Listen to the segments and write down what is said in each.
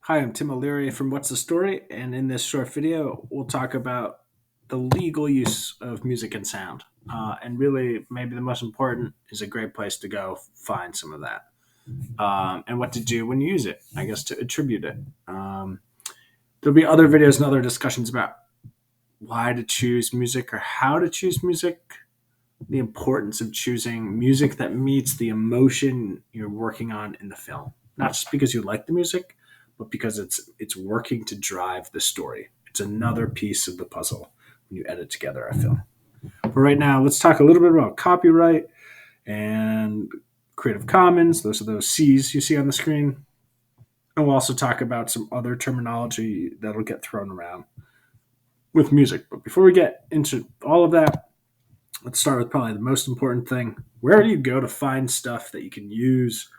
Hi, I'm Tim O'Leary from What's the Story, and in this short video, we'll talk about the legal use of music and sound. And really, maybe the most important is a great place to go find some of that, and what to do when you use it, I guess, to attribute it. There'll be other videos and other discussions about why to choose music or how to choose music, the importance of choosing music that meets the emotion you're working on in the film. Not just because you like the music, but because it's working to drive the story. It's another piece of the puzzle when you edit together a film. But right now, let's talk a little bit about copyright and Creative Commons. Those are those C's you see on the screen. And we'll also talk about some other terminology that'll get thrown around with music. But before we get into all of that, let's start with probably the most important thing. Where do you go to find stuff that you can use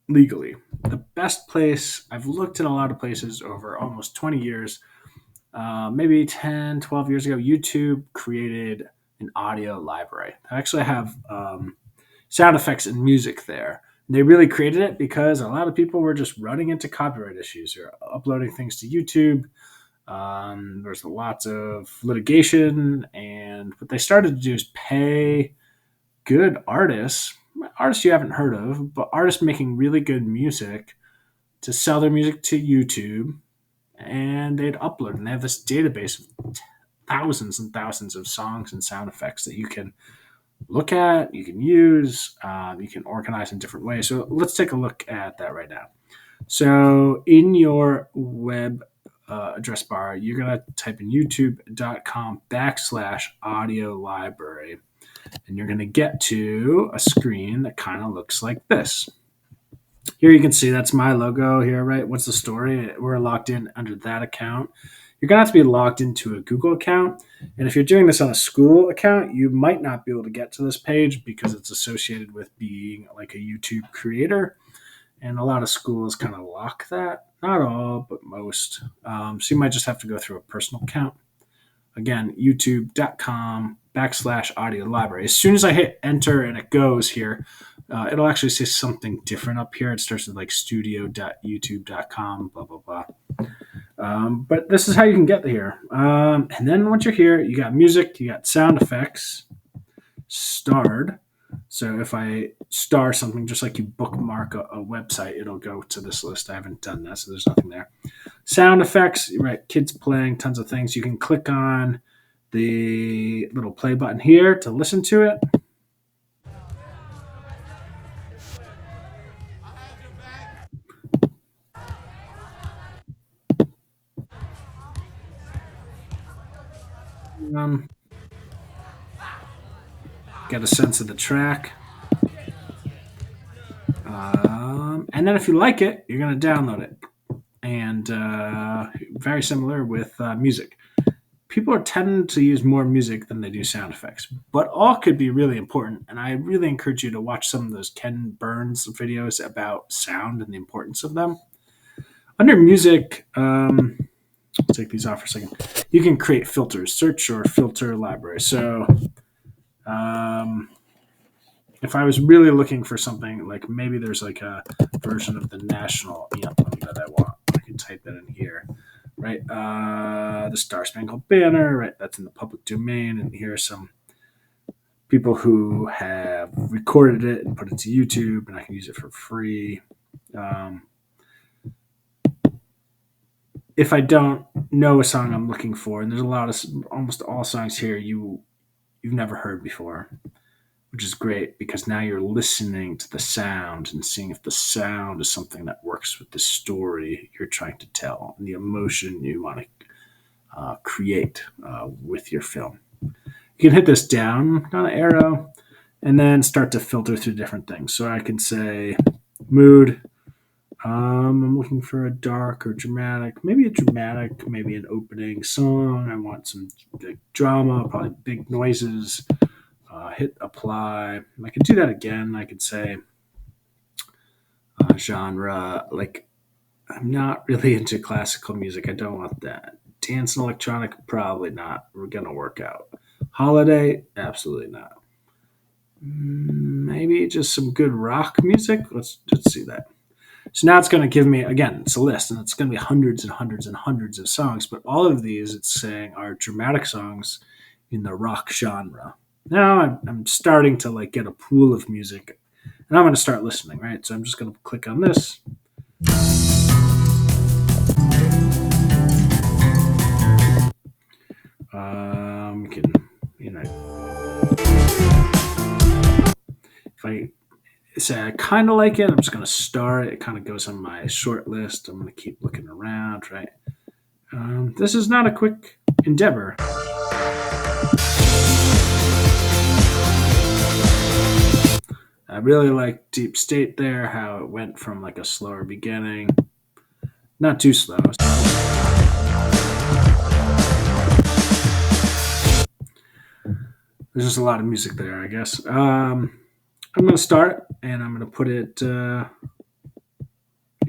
legally? The best place, I've looked in a lot of places over almost 20 years, maybe 10, 12 years ago, YouTube created an audio library. I actually have sound effects and music there. They really created it because a lot of people were just running into copyright issues or uploading things to YouTube. There's lots of litigation, and what they started to do is pay good artists you haven't heard of, but artists making really good music to sell their music to YouTube, and they'd upload. And they have this database of thousands and thousands of songs and sound effects that you can look at, you can use, you can organize in different ways. So let's take a look at that right now. So in your web address bar, you're going to type in youtube.com/audio library. And you're going to get to a screen that kind of looks like this. Here you can see that's my logo here, right? What's the story? We're logged in under that account. You're going to have to be logged into a Google account. And if you're doing this on a school account, you might not be able to get to this page because it's associated with being like a YouTube creator. And a lot of schools kind of lock that. Not all, but most. So you might just have to go through a personal account. Again, youtube.com/audio library. As soon as I hit enter and it goes here, it'll actually say something different up here. It starts with like studio.youtube.com, blah, blah, blah. But this is how you can get here. And then once you're here, you got music, you got sound effects, starred. So if I star something, just like you bookmark a website, it'll go to this list. I haven't done that, so there's nothing there. Sound effects, right? Kids playing, tons of things. You can click on the little play button here to listen to it. Um, get a sense of the track. And then if you like it, you're going to download it. And very similar with music. People are tending to use more music than they do sound effects, but all could be really important. And I really encourage you to watch some of those Ken Burns videos about sound and the importance of them. Under music, I'll take these off for a second. You can create filters, search or filter library. So um, if I was really looking for something, like maybe there's like a version of the national anthem that I want, I can type that in here, right? The Star Spangled Banner, right? That's in the public domain. And here are some people who have recorded it and put it to YouTube, and I can use it for free. Um, if I don't know a song I'm looking for, and there's a lot of almost all songs here you've never heard before, which is great because now you're listening to the sound and seeing if the sound is something that works with the story you're trying to tell and the emotion you want to create with your film. You can hit this down on an arrow and then start to filter through different things. So I can say mood. I'm looking for a dark or dramatic, maybe an opening song. I want some big drama, probably big noises. Hit apply. I could do that again. I could say genre. Like, I'm not really into classical music. I don't want that. Dance and electronic, probably not. We're going to work out. Holiday, absolutely not. Maybe just some good rock music. Let's see that. So now it's going to give me, again, it's a list, and it's going to be hundreds and hundreds and hundreds of songs. But all of these, it's saying, are dramatic songs in the rock genre. Now I'm starting to like get a pool of music, and I'm going to start listening, right? So I'm just going to click on this. Can, you know, if I say I kind of like it, I'm just going to star it. It kind of goes on my short list. I'm going to keep looking around, right? This is not a quick endeavor. I really like Deep State there, how it went from like a slower beginning, not too slow. There's just a lot of music there, I guess. I'm going to start, and I'm going to put it. You'll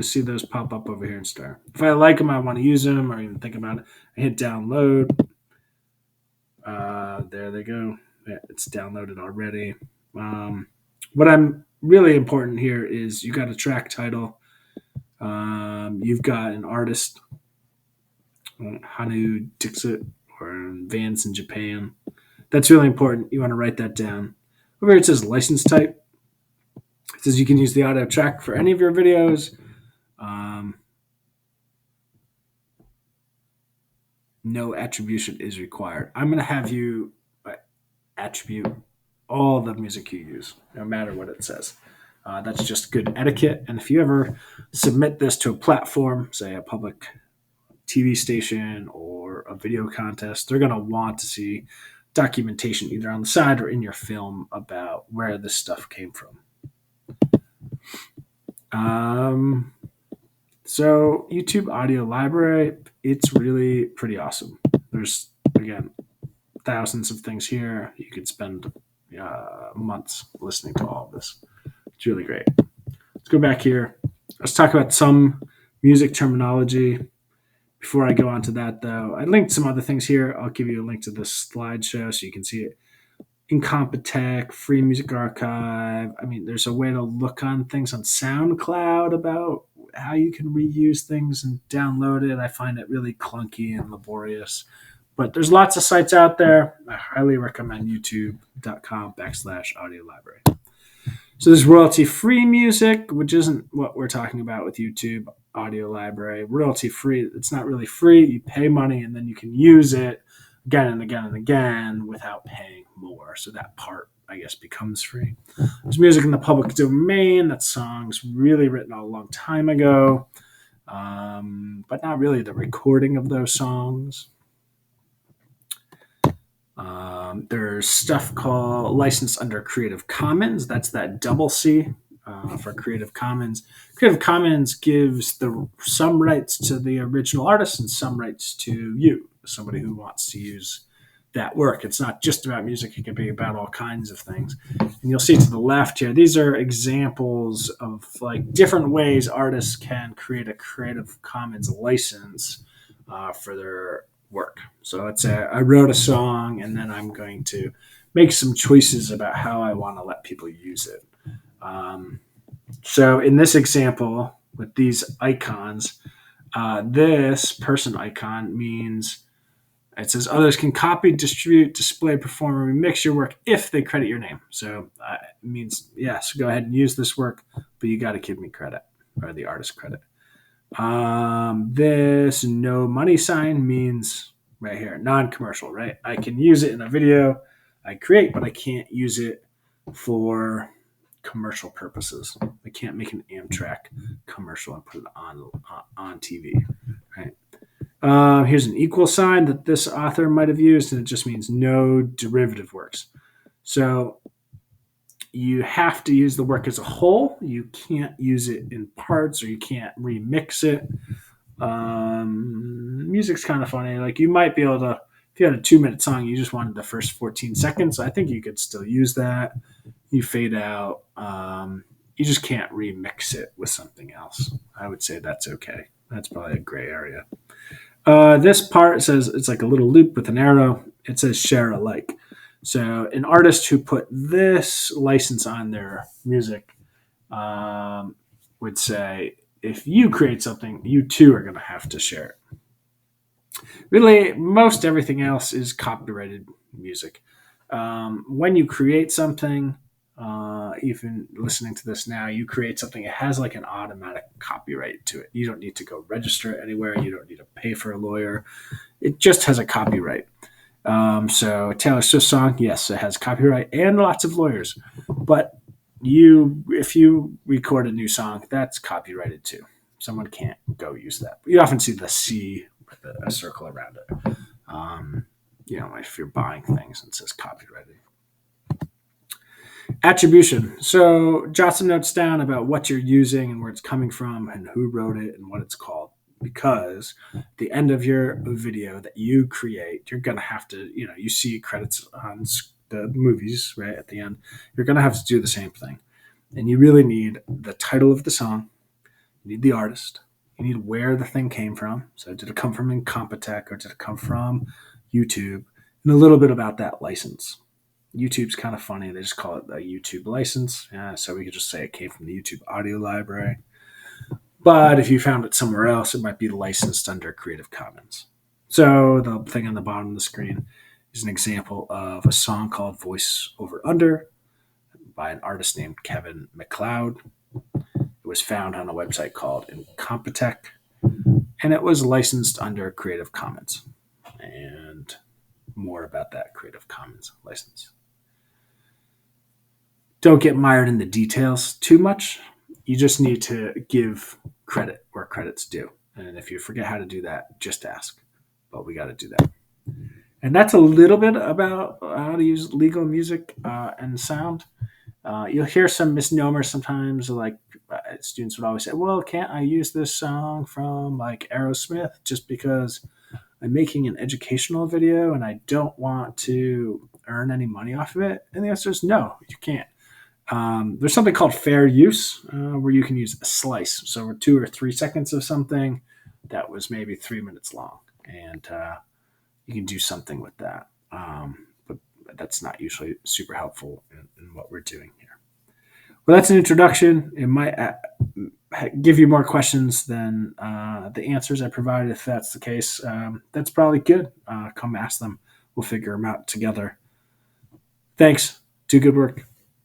see those pop up over here and start. If I like them, I want to use them, or even think about it. I hit download. There they go. Yeah, it's downloaded already. What I'm really important here is you got a track title. You've got an artist, Hanu Dixit or Vans in Japan. That's really important. You want to write that down. Over here it says license type. It says you can use the audio track for any of your videos. No attribution is required. I'm going to have you attribute all the music you use, no matter what it says. That's just good etiquette. And if you ever submit this to a platform, say a public TV station or a video contest, they're going to want to see documentation either on the side or in your film about where this stuff came from. So YouTube Audio Library, it's really pretty awesome. There's, again, thousands of things here. You could spend months listening to all of this. It's really great. Let's go back here. Let's talk about some music terminology. Before I go on to that, though, I linked some other things here. I'll give you a link to this slideshow so you can see it. Incompetech, Free Music Archive. I mean, there's a way to look on things on SoundCloud about how you can reuse things and download it. I find it really clunky and laborious. But there's lots of sites out there. I highly recommend youtube.com/audio library. So there's royalty-free music, which isn't what we're talking about with YouTube Audio Library. Royalty-free, it's not really free. You pay money, and then you can use it again and again and again without paying more. So that part, I guess, becomes free. There's music in the public domain. That's songs really written a long time ago, but not really the recording of those songs. There's stuff called licensed under Creative Commons. That's that double C for Creative Commons. Creative Commons gives some rights to the original artist and some rights to you, somebody who wants to use that work. It's not just about music. It can be about all kinds of things. And you'll see to the left here, these are examples of like different ways artists can create a Creative Commons license for their work. So let's say I wrote a song, and then I'm going to make some choices about how I want to let people use it. So in this example with these icons, this person icon means it says others can copy, distribute, display, perform, or remix your work if they credit your name. So it means, yes, go ahead and use this work, but you got to give me credit, or the artist credit. This no money sign means right here, non-commercial, right? I can use it in a video I create, but I can't use it for commercial purposes. I can't make an Amtrak commercial and put it on TV, right? Here's an equal sign that this author might have used, and it just means no derivative works. So you have to use the work as a whole. You can't use it in parts, or you can't remix it. Music's kind of funny. Like you might be able to, if you had a 2-minute song, you just wanted the first 14 seconds. I think you could still use that. You fade out. You just can't remix it with something else. I would say that's okay. That's probably a gray area. This part says it's like a little loop with an arrow. It says share alike. So an artist who put this license on their music would say if you create something, you too are going to have to share it. Really, most everything else is copyrighted music. When you create something, even listening to this now, you create something, it has like an automatic copyright to it. You don't need to go register it anywhere. You don't need to pay for a lawyer. It just has a copyright. So Taylor Swift song, yes, it has copyright and lots of lawyers. But if you record a new song, that's copyrighted too. Someone can't go use that. You often see the C with a circle around it. Um, if you're buying things, it says copyrighted. Attribution. So jot some notes down about what you're using and where it's coming from and who wrote it and what it's called. Because at the end of your video that you create, you're going to have to, you see credits on the movies, right, at the end. You're going to have to do the same thing. And you really need the title of the song. You need the artist. You need where the thing came from. So did it come from Incompetech or did it come from YouTube? And a little bit about that license. YouTube's kind of funny. They just call it a YouTube license. Yeah, so we could just say it came from the YouTube audio library. But if you found it somewhere else, it might be licensed under Creative Commons. So the thing on the bottom of the screen is an example of a song called Voice Over Under by an artist named Kevin MacLeod. It was found on a website called Incompetech, and it was licensed under Creative Commons. And more about that Creative Commons license. Don't get mired in the details too much. You just need to give credit where credit's due. And if you forget how to do that, just ask. But we got to do that. And that's a little bit about how to use legal music and sound. You'll hear some misnomers sometimes, like students would always say, well, can't I use this song from like Aerosmith just because I'm making an educational video and I don't want to earn any money off of it? And the answer is no, you can't. There's something called fair use where you can use a slice. So 2 or 3 seconds of something that was maybe 3 minutes long. And you can do something with that. But that's not usually super helpful in what we're doing here. Well, that's an introduction. It might give you more questions than the answers I provided. If that's the case, that's probably good. Come ask them. We'll figure them out together. Thanks. Do good work.